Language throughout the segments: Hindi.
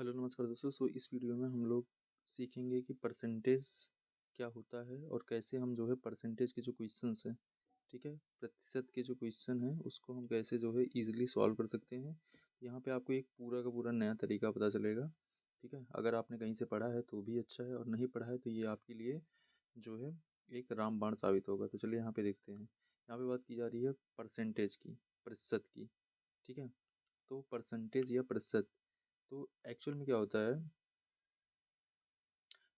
हेलो नमस्कार दोस्तों। इस वीडियो में हम लोग सीखेंगे कि परसेंटेज क्या होता है और कैसे हम जो है परसेंटेज के जो क्वेश्चंस हैं, ठीक है, प्रतिशत के जो क्वेश्चन हैं उसको हम कैसे जो है इजीली सॉल्व कर सकते हैं। यहाँ पे आपको एक पूरा का पूरा नया तरीका पता चलेगा, ठीक है। अगर आपने कहीं से पढ़ा है तो भी अच्छा है और नहीं पढ़ा है तो ये आपके लिए जो है एक रामबाण साबित होगा। तो चलिए यहाँ पे देखते हैं। यहाँ पे बात की जा रही है परसेंटेज की, प्रतिशत की, ठीक है। तो परसेंटेज या प्रतिशत, तो एक्चुअल में क्या होता है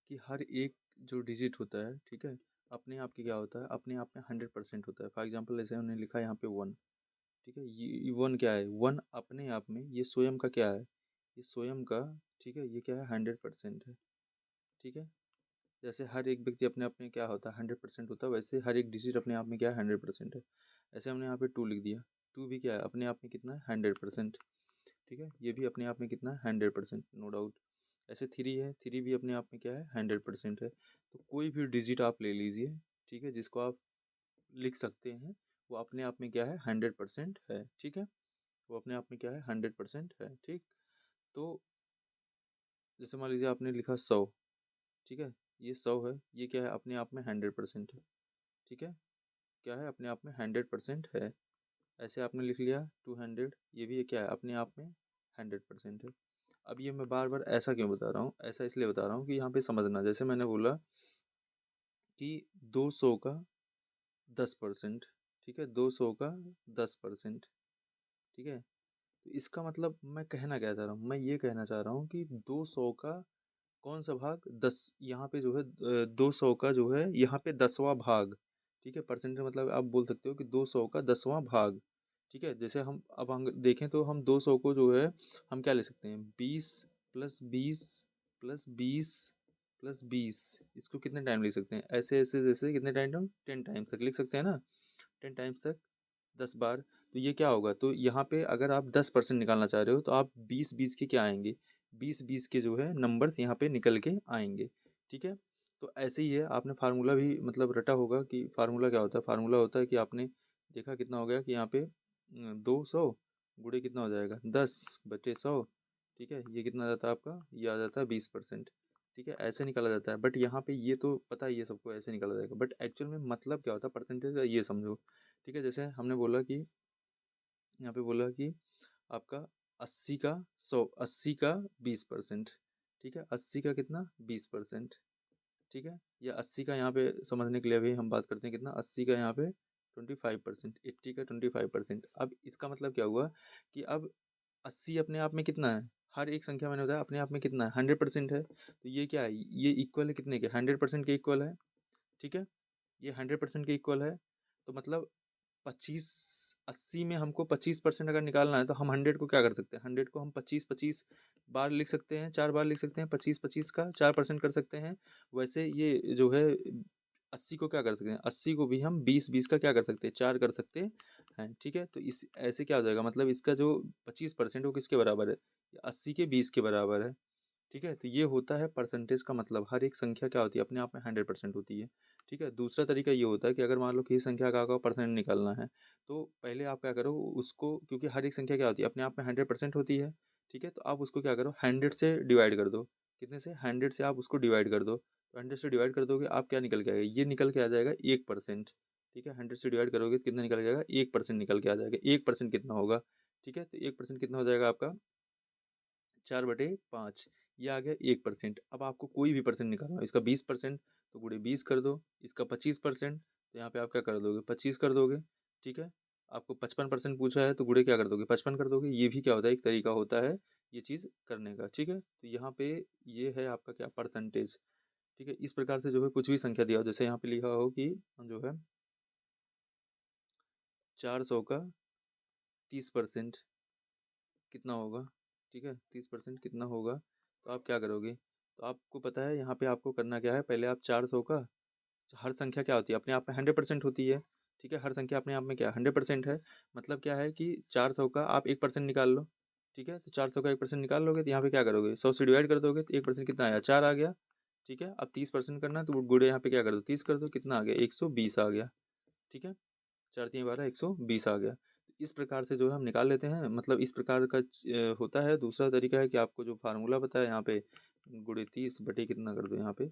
कि हर एक जो डिजिट होता है, ठीक है, अपने आप के क्या होता है, अपने आप में 100% होता है। फॉर एग्जांपल जैसे हमने लिखा है यहाँ पे 1, ठीक है। ये 1 क्या है, 1 अपने आप में ये स्वयं का क्या है, ये स्वयं का, ठीक है, ये क्या है 100% है, ठीक है। जैसे हर एक व्यक्ति अपने अपने क्या होता है 100% होता है, वैसे हर एक डिजिट अपने आप में क्या है 100% है। ऐसे हमने यहाँ पे 2 लिख दिया, 2 भी क्या है अपने आप में कितना है 100%, ठीक है। ये भी अपने आप में कितना है 100%, नो डाउट। ऐसे 3 है, 3 भी अपने आप में क्या है 100% है। तो कोई भी डिजिट आप ले लीजिए, ठीक है, जिसको आप लिख सकते हैं, वो अपने आप में क्या है 100% है, ठीक है। वो अपने आप में क्या है 100% है, ठीक। तो जैसे मान लीजिए आपने लिखा 100, ठीक है, ये 100 है, ये क्या है अपने आप में 100% है, ठीक है। क्या है अपने आप में 100% है। ऐसे आपने लिख लिया 200, ये भी क्या है अपने आप में 100% है। अब ये मैं बार बार ऐसा क्यों बता रहा हूँ, ऐसा इसलिए बता रहा हूँ कि यहाँ पे समझना। जैसे मैंने बोला कि 200 का 10%, ठीक है, 200 का 10%, ठीक है। तो इसका मतलब मैं कहना क्या चाह रहा हूँ, मैं ये कहना चाह रहा हूँ कि 200 का कौन सा भाग, 10, यहाँ पे जो है 200 का जो है यहाँ पे 10वां भाग, ठीक है। परसेंटेज मतलब आप बोल सकते हो कि 200 का 10वां भाग, ठीक है। जैसे हम देखें तो हम 200 को जो है हम क्या ले सकते हैं, 20 + 20 + 20 + 20, इसको कितने टाइम लिख सकते हैं, ऐसे ऐसे जैसे कितने टाइम, 10 टाइम्स तक लिख सकते हैं ना, 10 टाइम्स तक, 10 बार। तो ये क्या होगा, तो यहाँ पे अगर आप 10% निकालना चाह रहे हो तो आप 20 20 के क्या आएंगे, 20 20 के जो है नंबर्स यहाँ पे निकल के आएंगे, ठीक है। तो ऐसे ही है, आपने फार्मूला भी मतलब रटा होगा कि फार्मूला क्या होता है। फार्मूला होता है कि आपने देखा कितना हो गया कि यहाँ पे 200 गुणे कितना हो जाएगा 10/100, ठीक है। ये कितना आ जाता है आपका, ये आ जाता है 20%, ठीक है। ऐसे निकाला जाता है, बट यहाँ पे ये तो पता ही है सबको ऐसे निकाला जाएगा, बट एक्चुअल में मतलब क्या होता है परसेंटेज का, ये समझो, ठीक है। जैसे हमने बोला कि यहाँ पे बोला कि आपका 80 का 100, 80 का 20%, ठीक है, 80 का कितना 20%, ठीक है। या 80 का यहाँ पे समझने के लिए अभी हम बात करते हैं कितना, 80 का यहाँ पे 25%, 80 का 25%। अब इसका मतलब क्या हुआ कि अब 80 अपने आप में कितना है, हर एक संख्या मैंने बताया अपने आप में कितना है 100% है। तो ये क्या है, ये इक्वल है कितने के, 100% के इक्वल है, ठीक है। ये 100% के इक्वल है। तो मतलब 25, 80 में हमको 25% अगर निकालना है तो हम 100 को क्या कर सकते हैं, 100 को हम 25 25 बार लिख सकते हैं, 4 बार लिख सकते हैं, 25 25 का 4% कर सकते हैं। वैसे ये जो है 80 को क्या कर सकते हैं, 80 को भी हम 20 20 का क्या कर सकते हैं, 4 कर सकते हैं, ठीक है। तो इस ऐसे क्या हो जाएगा, मतलब इसका जो 25% वो किसके बराबर है, 80 के 20 के बराबर है, ठीक है। तो ये होता है परसेंटेज का मतलब, हर एक संख्या क्या होती है अपने आप में 100% होती है, ठीक है। दूसरा तरीका ये होता है कि अगर मान लो किसी संख्या का परसेंट निकालना है, तो पहले आप क्या करो उसको, क्योंकि हर एक संख्या क्या होती है अपने आप में 100% होती है, ठीक है। तो आप उसको क्या करो 100 से डिवाइड कर दो, कितने से, 100 से आप उसको डिवाइड कर दो। तो 100 से डिवाइड कर दोगे आप क्या निकल के आएगा, ये निकल के आ जाएगा 1%, ठीक है। 100 से डिवाइड करोगे तो कितना निकल के आएगा, 1% निकल के आ जाएगा। 1% कितना होगा, ठीक है। तो 1% कितना हो जाएगा आपका 4/5, ये आ गया 1%। अब आपको कोई भी परसेंट निकालना है, इसका 20% तो गुणे 20 कर दो, इसका 25% तो यहाँ पे आप क्या कर दोगे 25 कर दोगे, ठीक है। आपको 55% पूछा है तो गुणे क्या कर दोगे 55 कर दोगे। ये भी क्या होता है, एक तरीका होता है ये चीज़ करने का, ठीक है। तो यहाँ पे ये है आपका क्या परसेंटेज, ठीक है। इस प्रकार से जो है कुछ भी संख्या दिया हो, जैसे यहाँ पे लिखा हो कि जो है 400 का 30% कितना होगा, ठीक है, 30% कितना होगा। तो आप क्या करोगे, तो आपको पता है यहाँ पे आपको करना क्या है, पहले आप 400 का, हर संख्या क्या होती है अपने आप में 100% होती है, ठीक है। हर संख्या अपने आप में क्या 100% है। मतलब क्या है कि 400 का आप 1% निकाल लो, ठीक है। तो 400 का 1% निकाल लोगे तो यहाँ पे क्या करोगे 100 से डिवाइड कर दोगे तो 1% कितना आया 4 आ गया, ठीक है। अब 30% करना है तो गुड़े यहाँ पे क्या कर दो 30 कर दो, कितना आ गया 120 आ गया, ठीक है। 4 3 12 120 आ गया। इस प्रकार से जो है हम निकाल लेते हैं, मतलब इस प्रकार का होता है। दूसरा तरीका है कि आपको जो फार्मूला पता है यहाँ पे गुणे 30 बटे कितना कर दो, यहाँ पे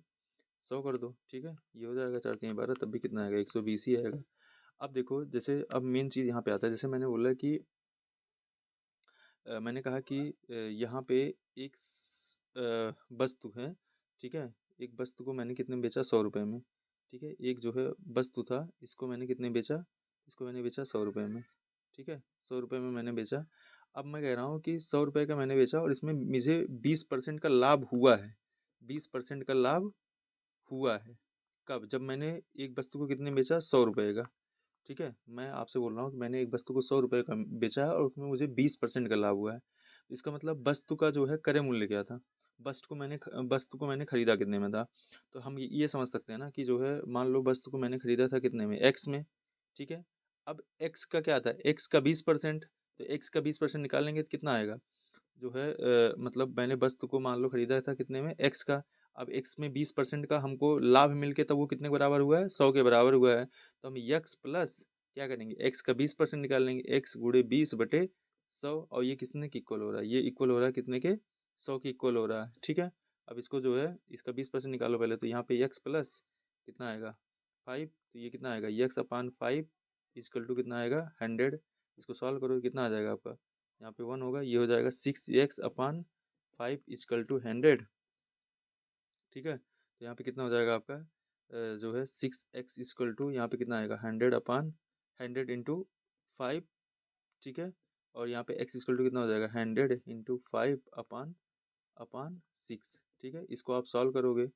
100 कर दो, ठीक है। ये हो जाएगा 4×3=12, तब भी कितना आएगा 120 ही आएगा। अब देखो, जैसे अब मेन चीज़ यहाँ पे आता है, जैसे मैंने बोला कि मैंने कहा कि यहाँ पे एक वस्तु है, ठीक है। एक वस्तु को मैंने कितने में बेचा, 100 रुपये में, ठीक है। एक जो है वस्तु था, इसको मैंने कितने बेचा, इसको मैंने बेचा 100 रुपये में, ठीक है। 100 रुपये में मैंने बेचा। अब मैं कह रहा हूँ कि 100 रुपये का मैंने बेचा और इसमें मुझे 20% का लाभ हुआ है। 20% का लाभ हुआ है कब, जब मैंने एक वस्तु को कितने बेचा, 100 रुपये का, ठीक है। मैं आपसे बोल रहा हूँ कि मैंने एक वस्तु को 100 रुपये का बेचा है और उसमें मुझे 20% का लाभ हुआ है। इसका मतलब वस्तु का जो है क्रय मूल्य क्या था, वस्तु को मैंने खरीदा कितने में था। तो हम ये समझ सकते हैं ना कि जो है, मान लो वस्तु को मैंने खरीदा था कितने में, एक्स में, ठीक है। अब एक्स का क्या था, एक्स का 20%, तो एक्स का 20% निकालेंगे तो कितना आएगा, जो है मतलब मैंने वस्तु को मान लो खरीदा था कितने में, एक्स का। अब एक्स में 20% का हमको लाभ मिलके तब वो कितने के बराबर हुआ है, 100 के बराबर हुआ है। तो हम यक्स प्लस क्या करेंगे, एक्स का 20% निकाल लेंगे, एक्स गुणे 20/100, और ये कितने के इक्वल हो रहा है, ये इक्वल हो रहा है कितने के, 100 के इक्वल हो रहा है, ठीक है। अब इसको जो है, इसका 20% निकालो पहले, तो यहाँ पे यक्स प्लस कितना आएगा 5, तो ये कितना आएगा, यक्स/5 इजकल टू कितना आएगा 100। इसको सॉल्व करो कितना आ जाएगा आपका, यहाँ पे 1 होगा, ये हो जाएगा 6x/5 इजकल टू 100, ठीक है। तो यहाँ पे कितना हो जाएगा आपका जो है 6x इजकल टू यहाँ पे कितना आएगा 100/100 इंटू 5, ठीक है। और यहाँ पे x इजकल टू कितना हो जाएगा 100 इंटू 5/6, ठीक है। इसको आप सॉल्व करोगे,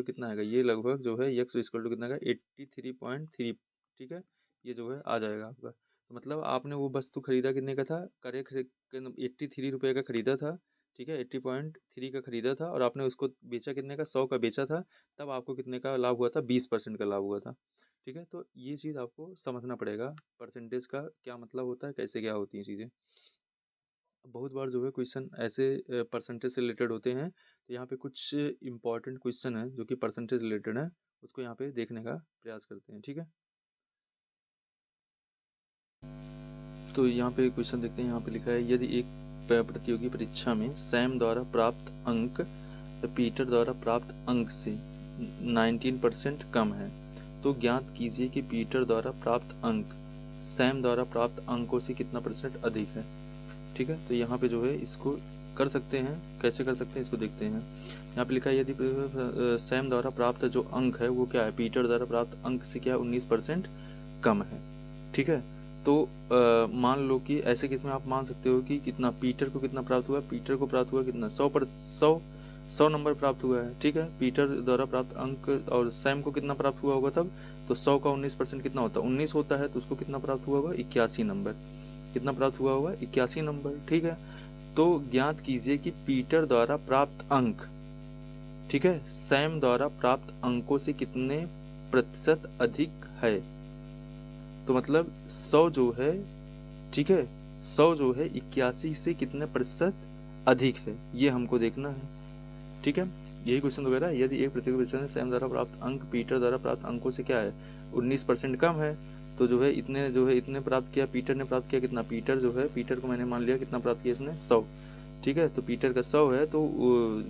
कितना आएगा, ये लगभग जो है x इजकल टू कितना आएगा 83.3, ठीक है। ये जो है आ जाएगा आपका। तो मतलब आपने वो वस्तु खरीदा कितने का था, 83 रुपये का खरीदा था, ठीक है। 80.3 का खरीदा था और आपने उसको बेचा कितने का, 100 का बेचा था। तब आपको कितने का लाभ हुआ था, 20% का लाभ हुआ था, ठीक है। तो ये चीज़ आपको समझना पड़ेगा, परसेंटेज का क्या मतलब होता है, कैसे क्या होती हैं चीज़ें। बहुत बार जो है क्वेश्चन ऐसे परसेंटेज से रिलेटेड होते हैं। तो यहाँ पे कुछ इंपॉर्टेंट क्वेश्चन है जो कि परसेंटेज रिलेटेड है, उसको यहाँ पे देखने का प्रयास करते हैं, ठीक है। तो यहाँ पे क्वेश्चन देखते हैं। यहाँ पे लिखा है, यदि एक प्रतियोगी परीक्षा में सैम द्वारा प्राप्त अंक पीटर द्वारा प्राप्त अंक से 19% कम है, तो ज्ञात कीजिए कि पीटर द्वारा प्राप्त अंक सैम द्वारा प्राप्त अंकों से कितना % अधिक है, ठीक है। तो यहाँ पे जो है इसको कर सकते हैं, कैसे कर सकते हैं इसको देखते हैं। यहाँ पे लिखा है, यदि सैम द्वारा प्राप्त जो अंक है वो क्या है, पीटर द्वारा प्राप्त अंक से क्या 19% कम है, ठीक है। तो मान लो कि ऐसे केस में आप मान सकते हो कि कितना पीटर को कितना प्राप्त हुआ, पीटर को प्राप्त हुआ कितना 100 नंबर प्राप्त हुआ है, ठीक है। पीटर द्वारा प्राप्त अंक और सैम को कितना प्राप्त हुआ होगा तब, तो 100 का 19% कितना होता है, 19 होता है, तो उसको कितना प्राप्त हुआ होगा 81 नंबर, कितना प्राप्त हुआ होगा 81 नंबर, ठीक है। तो ज्ञात कीजिए कि पीटर द्वारा प्राप्त अंक, ठीक है, सैम द्वारा प्राप्त अंकों से कितने प्रतिशत अधिक है। तो मतलब 100 जो है, ठीक है, 100 जो है 81 से कितने प्रतिशत अधिक है, ये हमको देखना है, ठीक है। यही क्वेश्चन वगैरह है। यदि एक प्रतियोगी परीक्षा में सैम द्वारा प्राप्त अंक पीटर द्वारा प्राप्त अंकों से क्या है 19% कम है, तो जो है इतने प्राप्त किया, पीटर ने प्राप्त किया कितना, पीटर जो है, पीटर को मैंने मान लिया कितना प्राप्त किया इसने 100, ठीक है। तो पीटर का 100 है, तो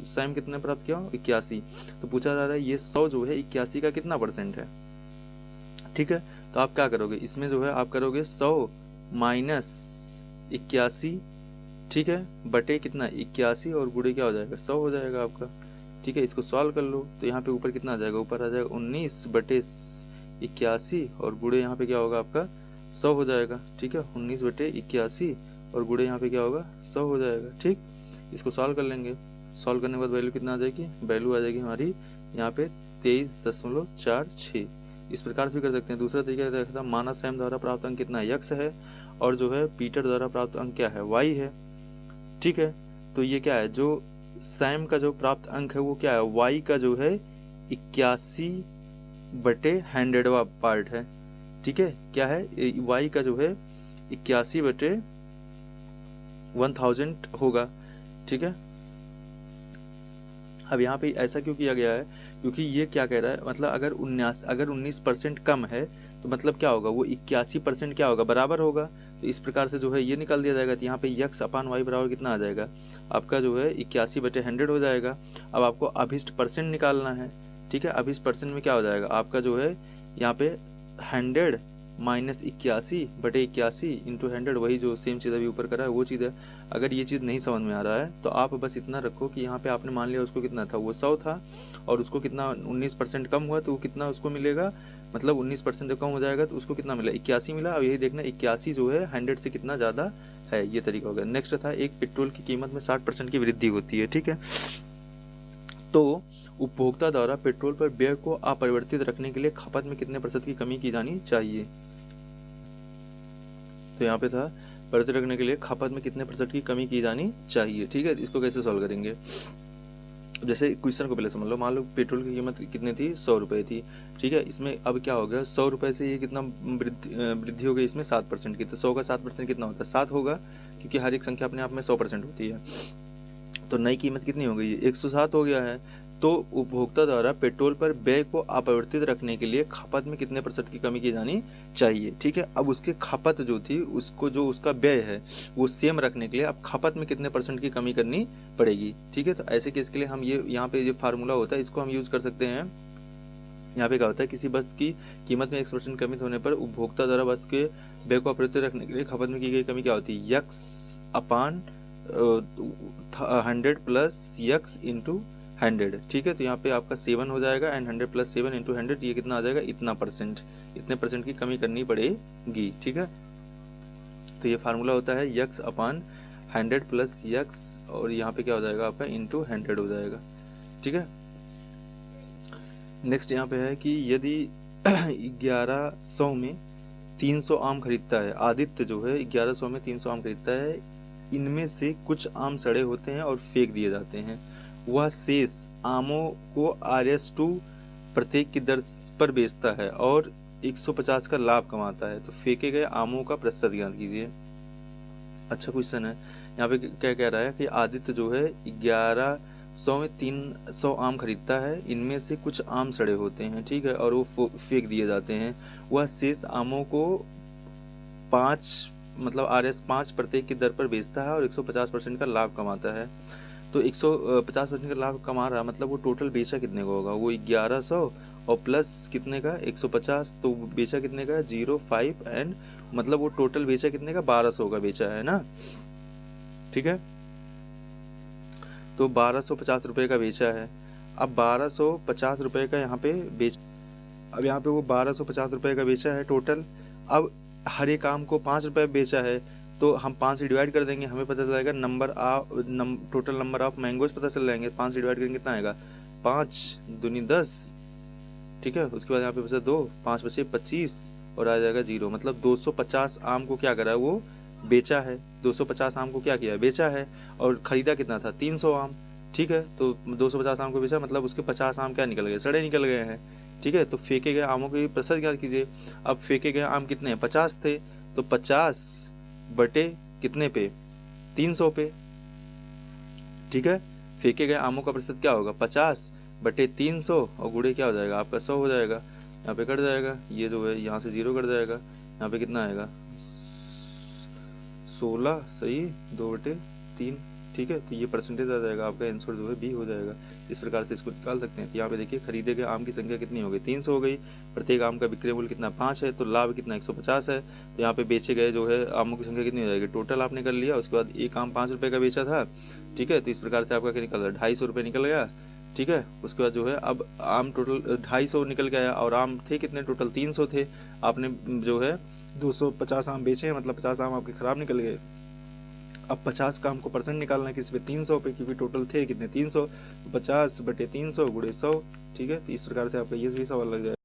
सैम कितने प्राप्त किया 81। तो पूछा जा रहा है ये 100 जो है 81 का कितना % है, ठीक है। तो आप क्या करोगे, इसमें जो है आप करोगे 100 माइनस 81, ठीक है, बटे कितना 81 और गुणे क्या हो जाएगा 100 हो जाएगा आपका, ठीक है। इसको सॉल्व कर लो, तो यहाँ पे ऊपर कितना आ जाएगा, ऊपर आ जाएगा 19/81 और गुणे यहाँ पे क्या होगा आपका 100 हो जाएगा, ठीक है। 19/81 और गुणे यहाँ पे क्या होगा 100 हो जाएगा, ठीक। इसको सॉल्व कर लेंगे, सॉल्व करने के बाद वैल्यू कितना आ जाएगी, वैल्यू आ जाएगी हमारी यहाँ पे 23.46। इस प्रकार से भी कर सकते हैं। दूसरा तरीका देखा था, माना सैम द्वारा प्राप्त अंक कितना यक्स है और जो है पीटर द्वारा प्राप्त अंक क्या है वाई है, ठीक है। तो ये क्या है, जो सैम का जो प्राप्त अंक है वो क्या है, वाई का जो है 81/100वां पार्ट है, ठीक है। क्या है, वाई का जो है 81/1000 होगा, ठीक है। अब यहाँ पे ऐसा क्यों किया गया है, क्योंकि ये क्या कह रहा है, मतलब अगर 19% कम है तो मतलब क्या होगा, वो 81% क्या होगा, बराबर होगा। तो इस प्रकार से जो है ये निकाल दिया जाएगा। तो यहाँ पे यक्स अपान वाई बराबर कितना आ जाएगा, आपका जो है 81/100 हो जाएगा। अब आपको अभिष्ट परसेंट निकालना है, ठीक है। अभिष्ट परसेंट में क्या हो जाएगा आपका जो है यहाँ पे 100 माइनस 81/81 इंटू 100, वही जो सेम चीज़ अभी ऊपर करा है वो चीज़ है। अगर ये चीज़ नहीं समझ में आ रहा है तो आप बस इतना रखो कि यहाँ पे आपने मान लिया उसको कितना था, वो 100 था और उसको कितना 19% कम हुआ तो वो कितना उसको मिलेगा, मतलब 19% जब कम हो जाएगा तो उसको कितना मिला, 81 मिला। अब यही देखना 81 जो है 100 से कितना ज़्यादा है, ये तरीका हो गया। नेक्स्ट था, एक पेट्रोल की कीमत में 60% की वृद्धि होती है, ठीक है। तो उपभोक्ता द्वारा पेट्रोल पर व्यय को अपरिवर्तित रखने के लिए खपत में कितने प्रतिशत की कमी की जानी चाहिए। तो यहाँ पे था परिवर्तित रखने के लिए खपत में कितने प्रतिशत की कमी की जानी चाहिए, ठीक है। इसको कैसे सॉल्व करेंगे, जैसे क्वेश्चन को पहले समझ लो। मान लो पेट्रोल की कीमत कितनी थी, 100 रुपये थी, ठीक है। इसमें अब क्या हो गया, 100 रुपये से ये कितना वृद्धि हो गई, इसमें 7% की। तो 100 का 7% कितना होता है, 7 होगा, क्योंकि हर एक संख्या अपने आप में 100% होती है। तो नई कीमत कितनी हो गई है, 107 हो गया है। तो उपभोक्ता द्वारा पेट्रोल पर व्यय को अपरिवर्तित रखने के लिए खपत में कितने प्रतिशत की कमी की जानी चाहिए, ठीक है। अब उसके खपत जो थी उसको, जो उसका व्यय है वो सेम रखने के लिए अब खपत में कितने % की कमी करनी पड़ेगी, ठीक है। तो ऐसे केस के लिए हम ये यहाँ पे जो फार्मूला होता है इसको हम यूज कर सकते हैं। यहाँ पे क्या होता है, किसी वस्तु की कीमत में 1% कमी होने पर उपभोक्ता द्वारा वस्तु के व्यय को अपरिवर्तित रखने के लिए खपत में की गई कमी क्या होती है, यक्स अपान 100 प्लस यक्स इंटू 100, ठीक है। तो यहाँ पे आपका 7 हो जाएगा एंड 100 प्लस 7 इंटू 100, ये कितना आ जाएगा, इतना %, इतने % की कमी करनी पड़ेगी, ठीक है। तो ये फार्मूला होता है यक्स अपान 100 प्लस यक्स, और यहाँ पे क्या हो जाएगा आपका इंटू 100 हो जाएगा, ठीक है। नेक्स्ट यहाँ पे है कि यदि 1100 में 300 आम खरीदता है, आदित्य जो है 1100 में 300 आम खरीदता है, इनमें से कुछ आम सड़े होते हैं और फेंक दिए जाते हैं, वह शेष आमों को RS2 प्रत्येक की दर पर बेचता है और 150 का लाभ कमाता है, तो फेंके गए आमों का प्रतिशत ज्ञात कीजिए। अच्छा क्वेश्चन है। यहाँ पे क्या कह रहा है कि आदित्य जो है 1100 में 300 आम खरीदता है, इनमें से कुछ आम सड़े होते हैं, ठीक है, और वो फेंक दिए जाते हैं, वह शेष आमों को 5 मतलब RS5 प्रत्येक की दर पर बेचता है और 150% का लाभ कमाता है। तो 150% का लाभ कमा रहा, मतलब वो टोटल बेचा कितने का होगा, वो 1100 और प्लस कितने का 150, तो बेचा कितने का 05 एंड मतलब वो टोटल बेचा कितने का 1200 का बेचा है ना, ठीक है। तो 1250 रुपये का बेचा है। अब 1250 रुपये का यहाँ पे अब यहाँ पे वो 1250 रुपये का बेचा है टोटल। अब हर एक आम को 5 रुपये बेचा है, तो हम 5 से डिवाइड कर देंगे, हमें पता चल जाएगा टोटल नंबर ऑफ मैंगोज पता चल जाएंगे। 5 से डिवाइड करेंगे कितना आएगा, 5 दूनी 10, ठीक है। उसके बाद यहाँ पे बचा 2, 5 बचे 25 और आ जाएगा 0, मतलब 250 आम को क्या करा है वो बेचा है, 250 आम को क्या किया बेचा है, और खरीदा कितना था 300 आम, ठीक है। तो 250 आम को बेचा, मतलब उसके 50 आम क्या निकल गए, सड़े निकल गए हैं, ठीक है। तो फेंके गए आमों की प्रतिशत ज्ञात कीजिए। अब फेंके गए आम कितने हैं, 50 थे, तो 50 बटे कितने पे, 300 पे, ठीक है। फेंके गए आमों का प्रतिशत क्या होगा, 50 बटे 300 और गुणे क्या हो जाएगा आपका 100 हो जाएगा, यहाँ पे कट जाएगा, ये जो है यहाँ से 0 कट जाएगा, यहाँ पे कितना आएगा 16, सही, 2/3, ठीक है। तो ये परसेंटेज आ जाएगा, आपका आंसर जो है बी हो जाएगा। इस प्रकार से इसको निकाल सकते हैं। तो यहाँ पे देखिए खरीदे गए आम की संख्या कितनी हो गई, 300 हो गई, प्रत्येक आम का विक्रय मूल्य कितना 5 है, तो लाभ कितना 150 है। तो यहाँ पे बेचे गए जो है आमों की संख्या कितनी हो जाएगी, टोटल आपने कर लिया। उसके बाद एक आम 5 रुपये का बेचा था, ठीक है। तो इस प्रकार से आपका क्या निकल रहा है, 250 रुपये निकल गया, ठीक है। उसके बाद जो है अब आम टोटल 250 निकल गया और आम थे कितने, टोटल 300 थे, आपने जो है 250 आम बेचे हैं, मतलब 50 आम आपके खराब निकल गए। अब 50 का हमको परसेंट निकालना है किस पे, 300 पे, क्योंकि टोटल थे कितने 300, 50 बटे 300 गुणे 100, ठीक है। तो इस प्रकार से आपका ये भी सवाल लग जाएगा।